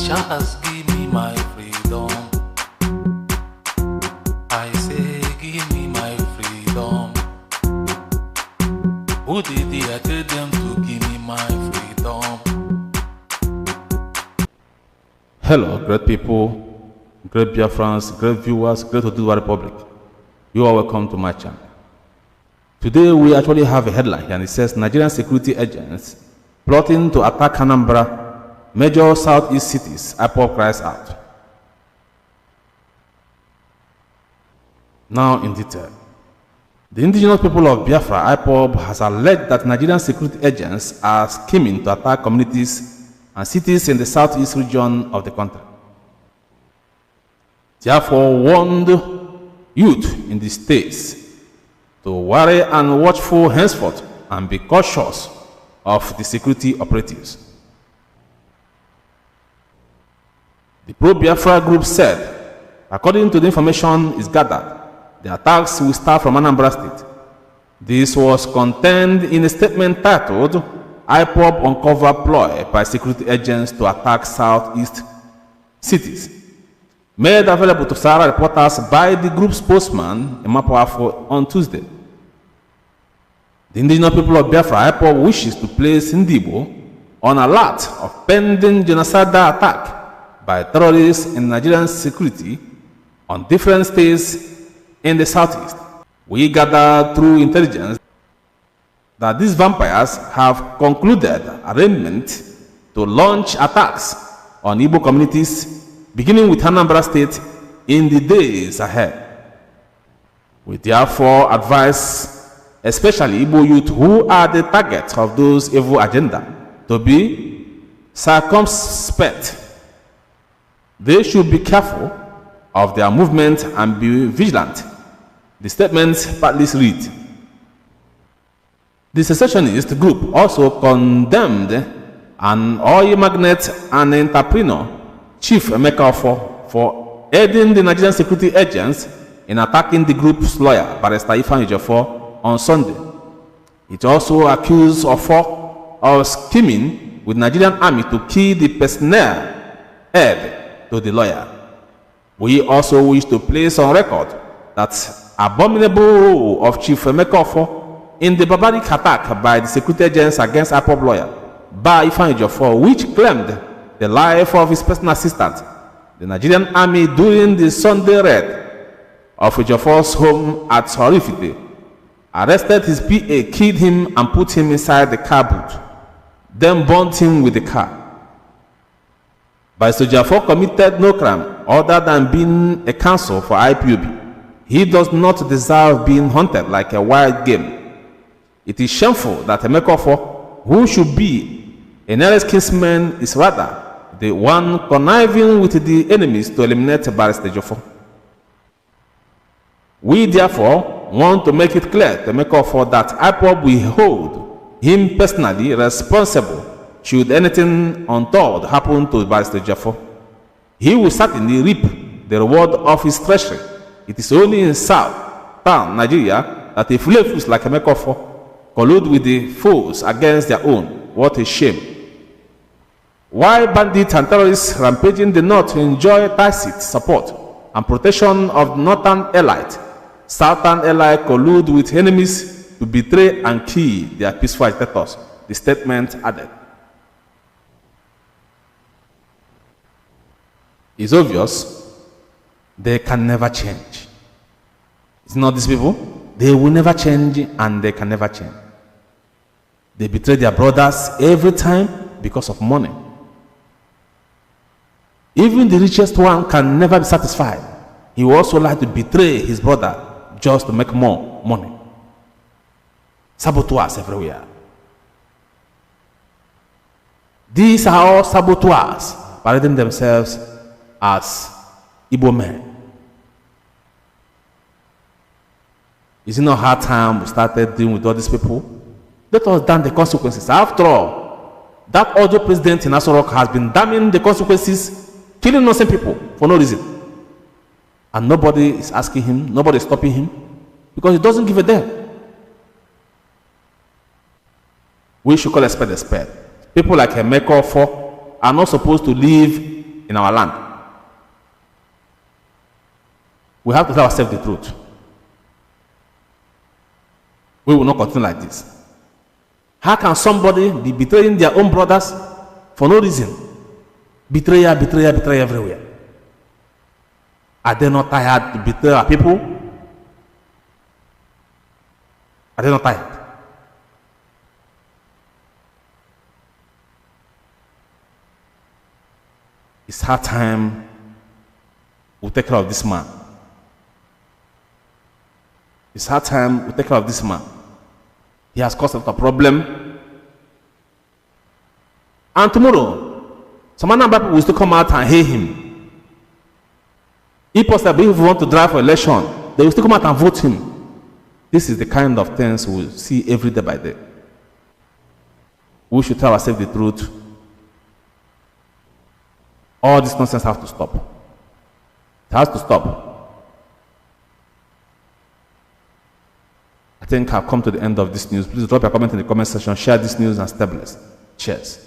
Just give me my freedom. I say, give me my freedom. Who did I tell them to give me my freedom? Hello, great people, great Biafrans, great viewers, great Oduduwa Republic. You are welcome to my channel. Today we actually have a headline and it says Nigerian security agents plotting to attack Anambra, major southeast cities, IPOB cries out. Now in detail. The indigenous people of Biafra, IPOB, has alleged that Nigerian security agents are scheming to attack communities and cities in the southeast region of the country. Therefore warned youth in the states to worry and watchful henceforth and be cautious of the security operatives. The pro-Biafra group said, according to the information is gathered, the attacks will start from Anambra State. This was contained in a statement titled, IPOB Uncover Ploy by Security Agents to Attack Southeast Cities, made available to Sahara reporters by the group's spokesman, Emapawafo, on Tuesday. The indigenous people of Biafra, IPOB, wishes to place Ndibo on alert of pending genocidal attack by terrorists in Nigerian security on different states in the southeast. We gathered through intelligence that these vampires have concluded arrangement to launch attacks on Igbo communities, beginning with Anambra State, in the days ahead. We therefore advise, especially Igbo youth who are the target of those evil agenda, to be circumspect. They should be careful of their movement and be vigilant. The statement partly read. The secessionist group also condemned an oil magnate and entrepreneur, Chief Emeka for aiding the Nigerian security agents in attacking the group's lawyer, Barrister Ifeanyi Ejiofor, on Sunday. It also accused Ofo of scheming with Nigerian army to kill the personnel head to the lawyer. We also wish to place on record that abominable role of Chief Emeka in the barbaric attack by the security agents against IPOB lawyer, Bar Ifeanyi Ejiofor, which claimed the life of his personal assistant, the Nigerian army, during the Sunday raid of Ejiofor's home at Horifite, arrested his PA, killed him and put him inside the car boot, then burnt him with the car. Barrister Ejiofor committed no crime other than being a counsel for IPOB. He does not deserve being hunted like a wild game. It is shameful that Emeka, who should be a nearest kinsman, is rather the one conniving with the enemies to eliminate Barrister Ejiofor. We therefore want to make it clear to Emeka that IPOB will hold him personally responsible should anything untoward happen to Barrister Ejiofor. He will certainly reap the reward of his treachery. It is only in South-Town Nigeria that a fool like Emeka collude with the foes against their own. What a shame. Why bandits and terrorists rampaging the north enjoy tacit support and protection of northern elite, southern elite collude with enemies to betray and kill their peaceful agitators, the statement added. It's obvious they can never change. It's not these people. They will never change and they can never change. They betray their brothers every time because of money. Even the richest one can never be satisfied. He will also like to betray his brother just to make more money. Saboteurs everywhere. These are all saboteurs parading themselves as Igbo men. Is it not hard time we started dealing with all these people? Let us damn the consequences. After all, that audio president in Asorok has been damning the consequences, killing innocent people for no reason. And nobody is asking him, nobody is stopping him, because he doesn't give a damn. We should call a spade a spade. People like Emeka are not supposed to live in our land. We have to tell ourselves the truth. We will not continue like this. How can somebody be betraying their own brothers for no reason? Betrayal everywhere. Are they not tired to betray our people? Are they not tired? It's hard time we take care of this man. It's hard time we take care of this man. He has caused a lot of problem. And tomorrow, some other people will still come out and hate him. If possible, if we want to drive for election, they will still come out and vote him. This is the kind of things we see every day by day. We should tell ourselves the truth. All this nonsense has to stop. It has to stop. I think I've come to the end of this news. Please drop your comment in the comment section, share this news, and stay blessed. Cheers.